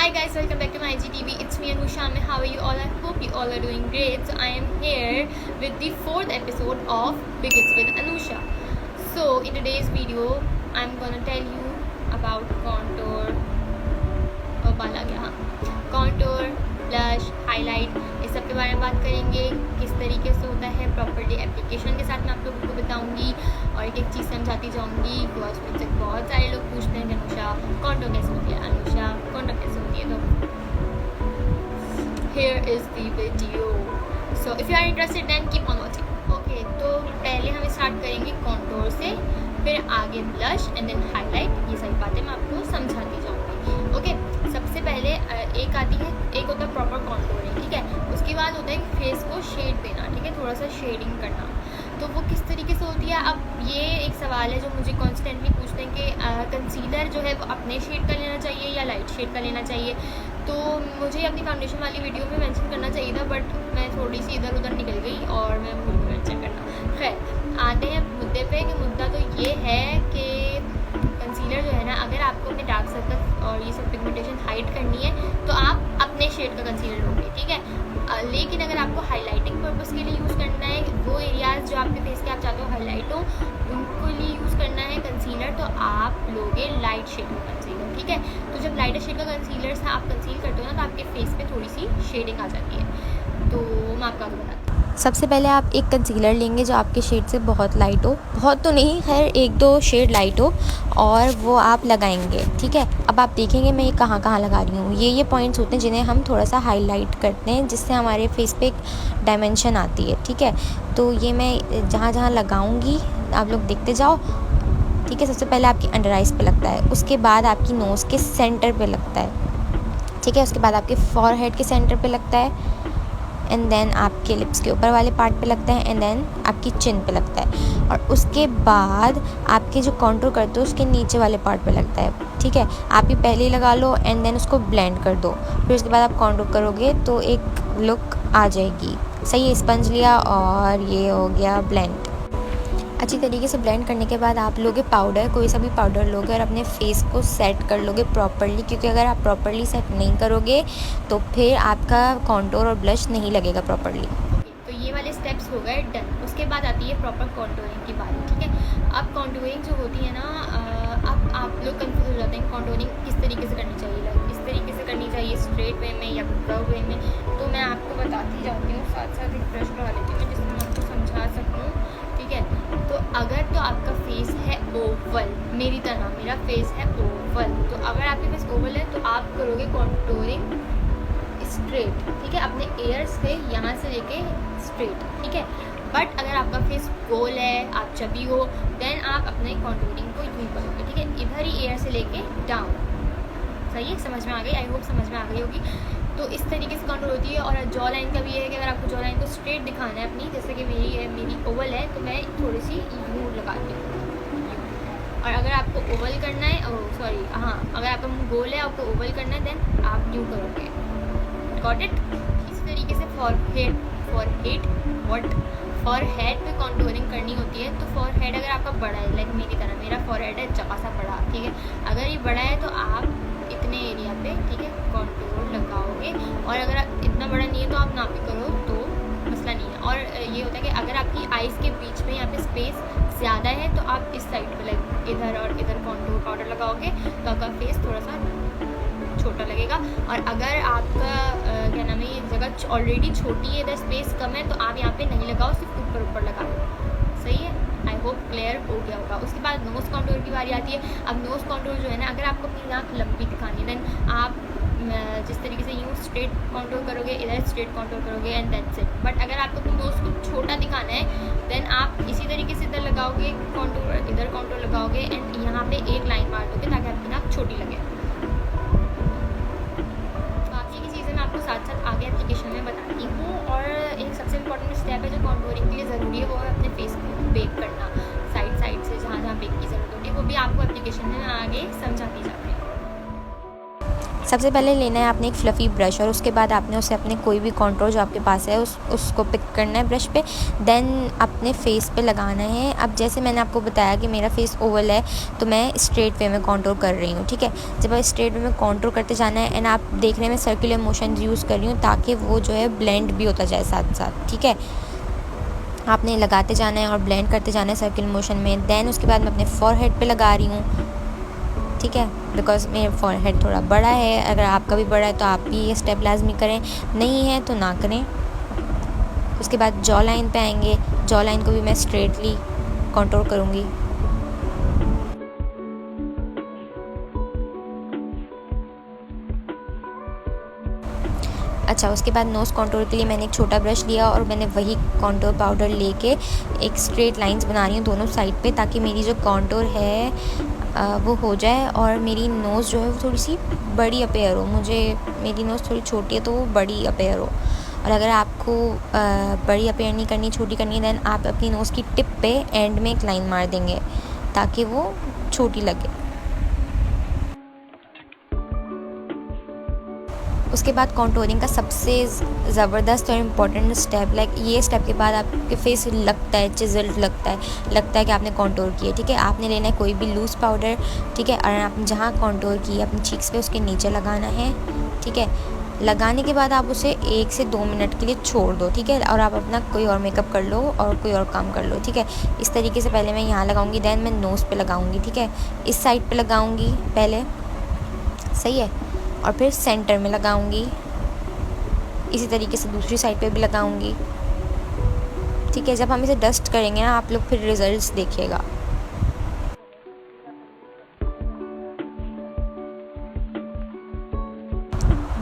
Hi guys, welcome back to my IGTV. It's me Anusha. How are you all? I hope you all are doing great. So I am here with the 4th episode of Begins with Anusha. So in today's video, I'm gonna tell you about contour. Contour, blush, highlight, इस सब के बारे में बात करेंगे. किस तरीके से होता है प्रॉपर्ली एप्लीकेशन के साथ मैं आप लोगों को बताऊंगी और एक एक चीज़ समझाती जाऊंगी. बिकॉज मुझसे बहुत सारे लोग पूछते हैं कि अनुषा कॉन्टोर कैसे होती है, अनुषा कॉन्टोर कैसे होती है. तो here is the video. So if you are interested then keep on watching. Okay, तो पहले हम स्टार्ट करेंगे कॉन्टोर से, फिर आगे ब्लश एंड देन हाईलाइट. ये सारी बातें मैं आपको समझाती जाऊँगी. ओके, सबसे पहले एक आती है, एक होता है प्रॉपर कॉन्टोरिंग, ठीक है. उसके बाद होता है फेस को शेड देना, ठीक है, थोड़ा सा शेडिंग करना. तो वो किस तरीके से होती है. अब ये एक सवाल है जो मुझे कॉन्स्टेंटली पूछते हैं कि कंसीलर जो है वो अपने शेड का लेना चाहिए या लाइट शेड का लेना चाहिए. तो मुझे अपनी फाउंडेशन वाली वीडियो में मेंशन करना चाहिए था, बट मैं थोड़ी सी इधर उधर निकल गई और मैं भूल गई मेंशन करना. खैर, आते हैं मुद्दे पे कि मुद्दा तो ये है कि कंसीलर जो है ना, अगर आपको अपने डार्क सर्कल और ये सब पिगमेंटेशन हाइड करनी है तो आप अपने शेड का कंसीलर लोगे, ठीक है. लेकिन अगर आपको हाईलाइटिंग पर्पस के लिए यूज़ करना है, वो एरियाज़ जो आपके फेस के आप चाहते हो हाईलाइट हो, उनको लिए यूज़ करना है कंसीलर, तो आप लोगे लाइट शेड का कंसीलर, ठीक है. तो जब लाइटर शेड का कंसीलर से आप कंसील करते हो ना, तो आपके फेस पे थोड़ी सी शेडिंग आ जाती है. तो मैं आपको आगे बताती हूँ. सबसे पहले आप एक कंसीलर लेंगे जो आपके शेड से बहुत लाइट हो, बहुत तो नहीं, खैर 1-2 शेड लाइट हो, और वो आप लगाएंगे, ठीक है. अब आप देखेंगे मैं ये कहाँ कहाँ लगा रही हूँ. ये पॉइंट्स होते हैं जिन्हें हम थोड़ा सा हाईलाइट करते हैं, जिससे हमारे फेस पे एक डायमेंशन आती है, ठीक है. तो ये मैं जहाँ जहाँ लगाऊँगी आप लोग देखते जाओ, ठीक है. सबसे पहले आपकी अंडर आइज़ पे लगता है, उसके बाद आपकी नोज़ के सेंटर पे लगता है, ठीक है. उसके बाद आपके फॉरहेड के सेंटर पे लगता है, एंड देन आपके लिप्स के ऊपर वाले पार्ट पे लगता है, एंड देन आपकी चिन पे लगता है, और उसके बाद आपके जो कॉन्टूर करते हो उसके नीचे वाले पार्ट पे लगता है, ठीक है. आप ये पहले ही लगा लो एंड देन उसको ब्लेंड कर दो, फिर उसके बाद आप कॉन्टूर करोगे तो एक लुक आ जाएगी. सही है. स्पंज लिया और ये हो गया ब्लेंड. अच्छी तरीके से ब्लेंड करने के बाद आप लोगे पाउडर, कोई सा भी पाउडर लोगे और अपने फेस को सेट कर लोगे प्रॉपर्ली, क्योंकि अगर आप प्रॉपर्ली सेट नहीं करोगे तो फिर आपका कॉन्टूर और ब्लश नहीं लगेगा प्रॉपर्ली. तो ये वाले स्टेप्स हो गए डन. उसके बाद आती है प्रॉपर कॉन्टूरिंग की बारी, ठीक है. अब कॉन्टूरिंग जो होती है ना, अब आप लोग कंफ्यूज हो जाते हैं कॉन्टूरिंग किस तरीके से करनी चाहिए, लाइक इस तरीके से करनी चाहिए स्ट्रेट वे में या कर्व वे में. तो मैं आपको बताती जाती हूँ, साथ साथ एक ब्रश लगा लेती हूँ जिससे मैं आपको समझा सकूँ, ठीक है. तो अगर तो आपका फेस है ओवल, मेरी तरह मेरा फेस है ओवल, तो अगर आपके फेस ओवल है तो आप करोगे कॉन्टूरिंग स्ट्रेट, ठीक है, अपने एयर्स से यहाँ से लेके स्ट्रेट, ठीक है. बट अगर आपका फेस गोल है, आप चबी हो, देन आप अपने कॉन्टूरिंग को यूँ करोगे, ठीक है, इधर ही एयर से लेके डाउन. सही है, समझ में आ गई. आई होप समझ में आ गई होगी. तो इस तरीके से कॉन्टूर होती है. और जॉ लाइन का भी है कि अगर आपको जॉ लाइन को स्ट्रेट दिखाना है अपनी, जैसे कि मेरी ओवल है, तो मैं थोड़ी सी यूँ लगाती हूँ. और अगर आपको ओवल करना है, अगर आपका मुँह गोल है, आपको ओवल करना है, देन आप यूँ करोगे. Got it. इसी तरीके से फॉरहेड पे कॉन्टूरिंग करनी होती है. तो फॉरहेड अगर आपका बड़ा है, लाइक मेरी तरह मेरा फॉरहेड है जगह सा बड़ा, ठीक है, अगर ये बड़ा है तो आप इतने एरिया पे, ठीक है, कॉन्टूर लगाओगे. और अगर आप इतना बड़ा नहीं है तो आप ना भी करो तो मसला नहीं है. और ये होता है कि अगर आपकी आइज़ के बीच में यहाँ पे स्पेस ज़्यादा है तो आप इस साइड पे लाइक इधर और इधर कॉन्टूर पाउडर लगाओगे तो आपका फेस थोड़ा सा छोटा लगेगा. और अगर आपका क्या नाम है, ये जगह ऑलरेडी छोटी है, इधर स्पेस कम है, तो आप यहाँ पे नहीं लगाओ, सिर्फ ऊपर ऊपर लगा लो. सही है. आई होप क्लियर हो गया होगा. उसके बाद नोज़ कॉन्टूर की बारी आती है. अब नोज़ कॉन्टूर जो है ना, अगर आपको अपनी नाक लंबी दिखानी है, देन आप जिस तरीके से यूँ स्ट्रेट कॉन्टूर करोगे, इधर स्ट्रेट कॉन्टूर करोगे एंड दैट्स इट. बट अगर आपको अपनी नोज़ को छोटा दिखाना है, देन आप इसी तरीके से इधर लगाओगे कॉन्टूर, इधर कॉन्टूर लगाओगे एंड यहाँ पे एक लाइन मार दोगे ताकि आपकी नाक छोटी लगे. आपको साथ साथ आगे एप्लीकेशन में बताती हूँ. और एक सबसे इम्पॉर्टेंट स्टेप है जो कॉन्टूरिंग के लिए ज़रूरी है, वो है अपने फेस को बेक करना. साइड से जहाँ जहाँ बेक की ज़रूरत होती है वो भी आपको एप्लीकेशन में आगे समझाती जाती है. सबसे पहले लेना है आपने एक फ्लफ़ी ब्रश और उसके बाद आपने उसे अपने कोई भी कॉन्टूर जो आपके पास है उसको पिक करना है ब्रश पे, देन अपने फेस पे लगाना है। अब जैसे मैंने आपको बताया कि मेरा फेस ओवल है तो मैं स्ट्रेट वे में कॉन्टूर कर रही हूँ, ठीक है। जब आप स्ट्रेट वे में कॉन्टूर करते जाना है एंड आप देख रहे हैं मैं सर्कुलर मोशन यूज़ कर रही हूँ ताकि वो जो है ब्लेंड भी होता जाए साथ साथ, ठीक है। आपने लगाते जाना है और ब्लेंड करते जाना है सर्कुलर मोशन में। देन उसके बाद मैं अपने फॉरहेड पे लगा रही हूँ, ठीक है, बिकॉज मेरा फॉरहेड थोड़ा बड़ा है। अगर आपका भी बड़ा है तो आप भी ये स्टेप लाजमी करें, नहीं है तो ना करें। उसके बाद जॉ लाइन पे आएंगे, जॉ लाइन को भी मैं स्ट्रेटली कॉन्टूर करूँगी। अच्छा, उसके बाद नोज़ कॉन्टूर के लिए मैंने एक छोटा ब्रश लिया और मैंने वही कॉन्टूर पाउडर लेके एक स्ट्रेट लाइंस बना रही हूँ दोनों साइड पे, ताकि मेरी जो कॉन्टूर है वो हो जाए और मेरी नोज़ जो है वो थोड़ी सी बड़ी अपीयर हो। मेरी नोज़ थोड़ी छोटी है तो वो बड़ी अपीयर हो। और अगर आपको बड़ी अपीयर नहीं करनी, छोटी करनी है, देन आप अपनी नोज़ की टिप पे एंड में एक लाइन मार देंगे ताकि वो छोटी लगे। उसके बाद कॉन्टूरिंग का सबसे ज़बरदस्त और इम्पॉर्टेंट स्टेप, लाइक ये स्टेप के बाद आपके फेस लगता है चिज़ल्ड, लगता है कि आपने कॉन्टूर किया, ठीक है। आपने लेना है कोई भी लूज़ पाउडर, ठीक है, और आपने जहाँ कॉन्टूर किया अपनी चीक्स पे उसके नीचे लगाना है, ठीक है। लगाने के बाद आप उसे 1 से 2 मिनट के लिए छोड़ दो, ठीक है, और आप अपना कोई और मेकअप कर लो और कोई और काम कर लो, ठीक है। इस तरीके से पहले मैं यहाँ लगाऊंगी, देन मैं नोज़ पे लगाऊंगी, ठीक है। इस साइड पे लगाऊंगी पहले, सही है, और फिर सेंटर में लगाऊंगी। इसी तरीके से दूसरी साइड पे भी लगाऊंगी, ठीक है। जब हम इसे डस्ट करेंगे ना आप लोग फिर रिजल्ट्स देखिएगा।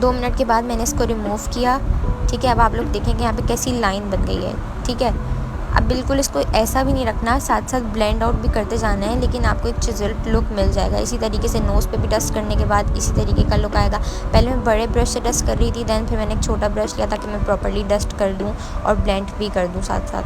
दो मिनट के बाद मैंने इसको रिमूव किया, ठीक है। अब आप लोग देखेंगे यहाँ पे कैसी लाइन बन गई है, ठीक है। अब बिल्कुल इसको ऐसा भी नहीं रखना, साथ साथ ब्लेंड आउट भी करते जाना है, लेकिन आपको एक चिज़ल्ड लुक मिल जाएगा। इसी तरीके से नोज़ पे भी डस्ट करने के बाद इसी तरीके का लुक आएगा। पहले मैं बड़े ब्रश से डस्ट कर रही थी, दैन फिर मैंने एक छोटा ब्रश लिया ताकि मैं प्रॉपर्ली डस्ट कर दूँ और ब्लेंड भी कर दूँ साथ साथ।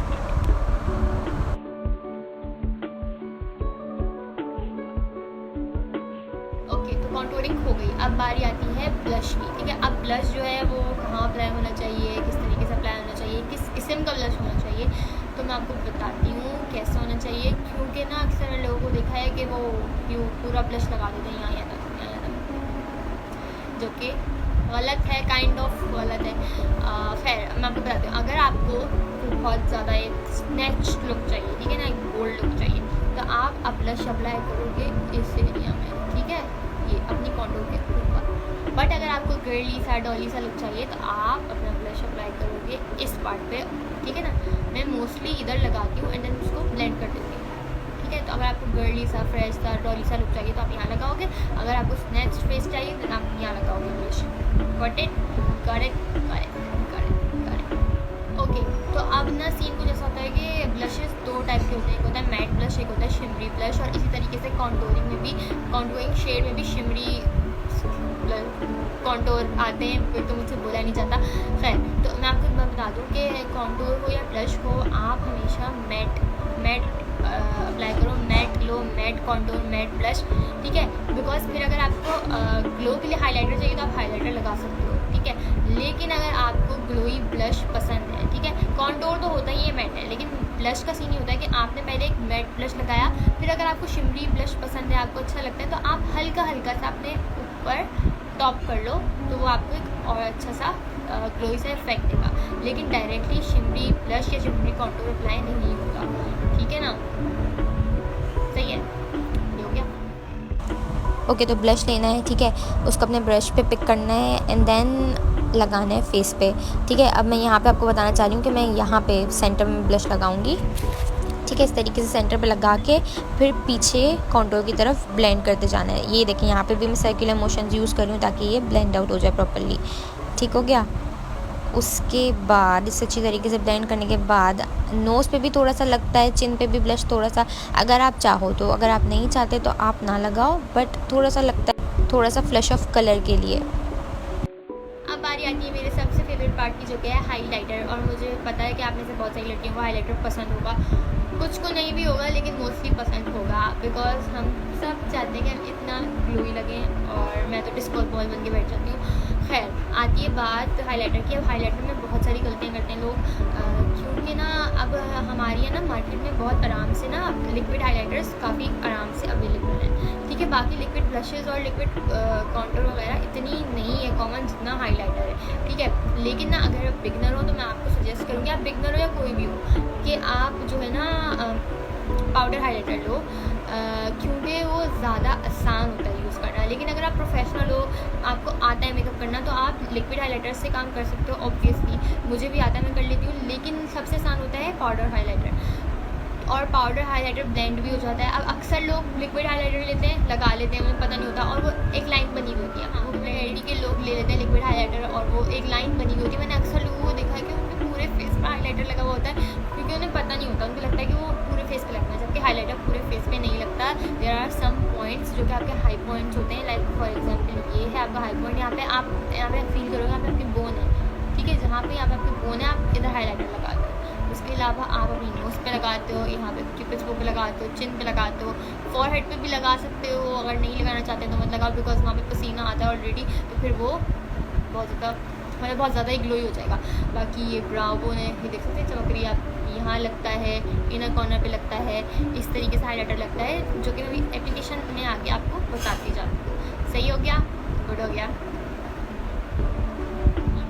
ओके, तो कॉन्टूरिंग हो गई। अब बारी आती है ब्लश की, ठीक है। अब ब्लश जो है वो कहाँ अप्लाई होना चाहिए, किस तरीके से अप्लाई होना चाहिए, किस किस्म का ब्लश होना चाहिए, तो मैं आपको बताती हूँ कैसा होना चाहिए। क्योंकि ना अक्सर लोगों को देखा है कि वो पूरा ब्लश लगा देते हैं यहाँ तक, जो कि गलत है, काइंड ऑफ गलत है। खैर मैं आपको बताती हूँ, अगर आपको बहुत ज़्यादा एक स्नैच लुक चाहिए, ठीक है ना, एक बोल्ड लुक चाहिए, तो आप ब्लश अप्लाई करोगे इस एरिया में, ठीक है, ये अपनी कॉन्टूर के ऊपर। बट अगर आपको गर्ली सा डॉली सा लुक चाहिए तो आप अपना ब्लश अप्लाई करोगे इस पार्ट पे, ठीक है ना। मैं मोस्टली इधर लगाती हूँ एंड देन उसको ब्लेंड कर देती हूँ, ठीक है। तो अगर आपको गर्ली सा, फ्रेश सा, डॉली सा लुक चाहिए तो आप यहाँ लगाओगे। अगर आपको स्नैच फेस चाहिए तो आप यहाँ लगाओगे blush. Got it? Correct correct correct correct. Okay, तो अब ना सीन कुछ ऐसा होता है कि ब्लशेस दो टाइप के होते हैं, एक होता है मैट ब्लश, एक होता है शिमरी ब्लश। और इसी तरीके से कॉन्टूरिंग में भी, कॉन्टूरिंग शेड में भी शिमरी कॉन्टूर आते हैं, फिर तो मुझसे बोला नहीं जाता। खैर, तो मैं आपको बता दूँ कि कॉन्टूर हो या ब्लश हो, आप हमेशा मैट अप्लाई करो, मैट लो, मैट कॉन्टूर, मैट ब्लश, ठीक है। बिकॉज फिर अगर आपको ग्लो के लिए हाइलाइटर चाहिए तो आप हाइलाइटर लगा सकते हो, ठीक है। लेकिन अगर आपको ग्लोई ब्लश पसंद है, ठीक है, कॉन्टूर तो होता ही है मैट है, लेकिन ब्लश का सीन ये होता है कि आपने पहले एक मैट ब्लश लगाया, फिर अगर आपको शिमरी ब्लश पसंद है, आपको अच्छा लगता है, तो आप हल्का हल्का सा अपने ऊपर टॉप कर लो, तो वो आपको एक और अच्छा सा ग्लोई सा इफेक्ट देगा। लेकिन डायरेक्टली शिमरी ब्लश या शिमरी कॉन्टूर अप्लाई नहीं होगा, ठीक है ना। सही है, ये हो गया। ओके, तो ब्लश लेना है, ठीक है, उसको अपने ब्रश पे पिक करना है एंड देन लगाना है फेस पे, ठीक है। अब मैं यहाँ पे आपको बताना चाह रही हूँ कि मैं यहाँ पे सेंटर में ब्लश लगाऊंगी, ठीक है। इस तरीके से सेंटर पे लगा के फिर पीछे कॉन्टूर की तरफ ब्लेंड करते जाना है। ये देखें, यहाँ पे भी मैं सर्कुलर मोशंस यूज़ कर रही हूँ ताकि ये ब्लेंड आउट हो जाए प्रॉपर्ली, ठीक हो गया। उसके बाद इसे अच्छी तरीके से ब्लेंड करने के बाद नोज़ पे भी थोड़ा सा लगता है, चिन पे भी ब्लश थोड़ा सा, अगर आप चाहो तो। अगर आप नहीं चाहते तो आप ना लगाओ, बट थोड़ा सा लगता है, थोड़ा सा फ्लश ऑफ कलर के लिए। अब बारी आती है मेरे सबसे फेवरेट पार्ट की, जो कि है हाईलाइटर। और मुझे पता है कि आप में से बहुत सारी लड़कियों को हाईलाइटर पसंद होगा, कुछ को नहीं भी होगा लेकिन मोस्टली पसंद होगा, बिकॉज हम सब चाहते हैं कि हम इतना ग्लोई लगें, और मैं तो डिस्को बॉल बन के बैठ जाती हूँ। खैर, आती है बात हाईलाइटर की। अब हाईलाइटर में बहुत सारी गलतियाँ करते हैं लोग, क्योंकि ना अब हमारी है ना मार्केट में बहुत आराम से ना लिक्विड हाईलाइटर्स काफ़ी आराम से अवेलेबल हैं, ठीक है। बाकी लिक्विड ब्रशेज़ और लिक्विड कॉन्टूर वगैरह इतनी नहीं है कॉमन जितना हाईलाइटर है, ठीक है। लेकिन ना अगर आप बिगनर हो तो मैं आपको सजेस्ट करूँगी, आप बिगनर हो या कोई भी हो, कि आप जो है ना पाउडर हाईलाइटर लो, क्योंकि वो ज़्यादा आसान होता है यूज़ करना। लेकिन अगर आप प्रोफेशनल हो, आपको आता है मेकअप करना, तो आप लिक्विड हाईलाइटर से काम कर सकते हो। ऑब्वियसली मुझे भी आता है, मैं कर लेती हूँ, लेकिन सबसे आसान होता है पाउडर हाईलाइटर। और पाउडर हाईलाइटर ब्लेंड भी हो जाता है। अब अक्सर लोग लिक्विड हाईलाइटर लेते हैं, लगा लेते हैं, उन्हें पता नहीं होता, और वो एक लाइन बनी हुई होती है। हाँ, वो ब्लेंड के लोग ले लेते हैं लिक्विड हाईलाइटर और वो एक लाइन बनी हुई होती है। मैंने अक्सर लोगों को देखा है कि उनके पूरे फेस पर हाईलाइटर लगा हुआ होता है, क्योंकि उन्हें पता नहीं होता, उनको लगता है कि वो पूरे फेस पे लगता है, जबकि हाईलाइटर पूरे फेस पे नहीं लगता। देयर आर सम पॉइंट्स जो कि आपके हाई पॉइंट्स होते हैं, लाइक फॉर एग्जाम्पल ये है आपका हाई पॉइंट, यहाँ पे आप फील करोगे यहाँ पे आपकी बोन है, ठीक है, जहाँ पे यहाँ पे आपकी बोन है, आप इधर हाईलाइटर लगा दो। उसके अलावा आप अपनी नोज़ पे लगाते हो, यहाँ पे क्यूपिड्स बो पे लगाते हो, चिन पे लगाते हो, फॉरहेड पे भी लगा सकते हो। अगर नहीं लगाना चाहते तो मत लगाओ, बिकॉज वहाँ पे पसीना आता है ऑलरेडी, तो फिर वो बहुत ज़्यादा ही ग्लोई हो जाएगा। बाकी ये ब्राउ बोन है, ये देख सकते हैं चमक रही है, आप यहाँ लगता है, इनर कॉर्नर पे लगता है, इस तरीके से हाईलाइटर लगता है, जो कि मैं भी एप्लीकेशन में आके आपको बताती जाती हूँ। सही हो गया, गुड हो गया।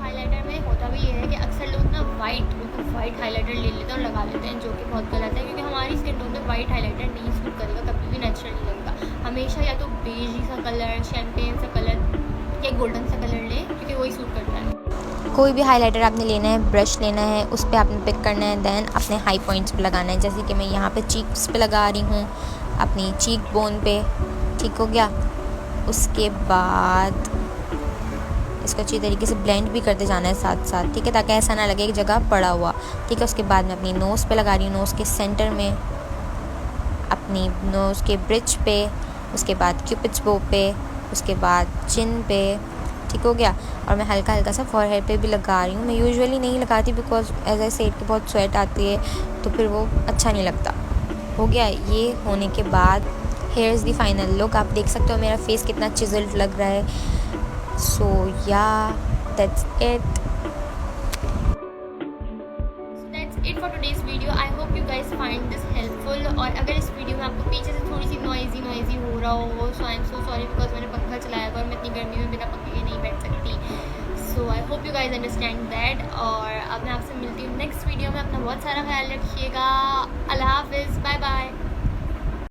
हाईलाइटर में होता भी ये है कि अक्सर लोग ना वाइट हाईलाइटर ले लेते हैं और लगा लेते हैं, जो कि बहुत गलत है, क्योंकि हमारी स्किन टोन पे वाइट हाईलाइटर नहीं सूट करेगा, कभी भी नेचुरल नहीं लगेगा। हमेशा या तो बेज सा कलर, शैम्पेन सा कलर या गोल्डन सा कलर लें, क्योंकि वही सूट करता है। कोई भी हाइलाइटर आपने लेना है, ब्रश लेना है, उस पर आपने पिक करना है, देन अपने हाई पॉइंट्स पे लगाना है। जैसे कि मैं यहाँ पे चीक्स पे लगा रही हूँ, अपनी चीक बोन पे, ठीक हो गया। उसके बाद इसको अच्छी तरीके से ब्लेंड भी करते जाना है साथ साथ, ठीक है, ताकि ऐसा ना लगे एक जगह पड़ा हुआ, ठीक है। उसके बाद मैं अपनी नोज़ पे लगा रही हूँ, नोज़ के सेंटर में, अपनी नोज़ के ब्रिज पे, उसके बाद क्यूपिड्स बो पे, उसके बाद चिन पे, ठीक हो गया। और मैं हल्का हल्का सा फॉरहेड पे भी लगा रही हूँ। मैं यूजुअली नहीं लगाती, बिकॉज एज आई सेड कि बहुत स्वेट आती है, तो फिर वो अच्छा नहीं लगता। हो गया। ये होने के बाद here is the final look. आप देख सकते हो मेरा फेस कितना चिजल्ड लग रहा है। So yeah, that's it. So that's it for today's video. I hope you guys find this helpful. और अगर इस वीडियो में आपको पीछे से थोड़ी सी नॉइजी हो रहा हो, so I'm so sorry, because मैंने पंखा चलाया था और मैं इतनी गर्मी में बिना पंखे के नहीं बैठ सकती। So I hope you guys understand that. और अब मैं आपसे मिलती हूँ नेक्स्ट वीडियो में। अपना बहुत सारा ख्याल रखिएगा। अल्लाह हाफिज़, बाय बाय।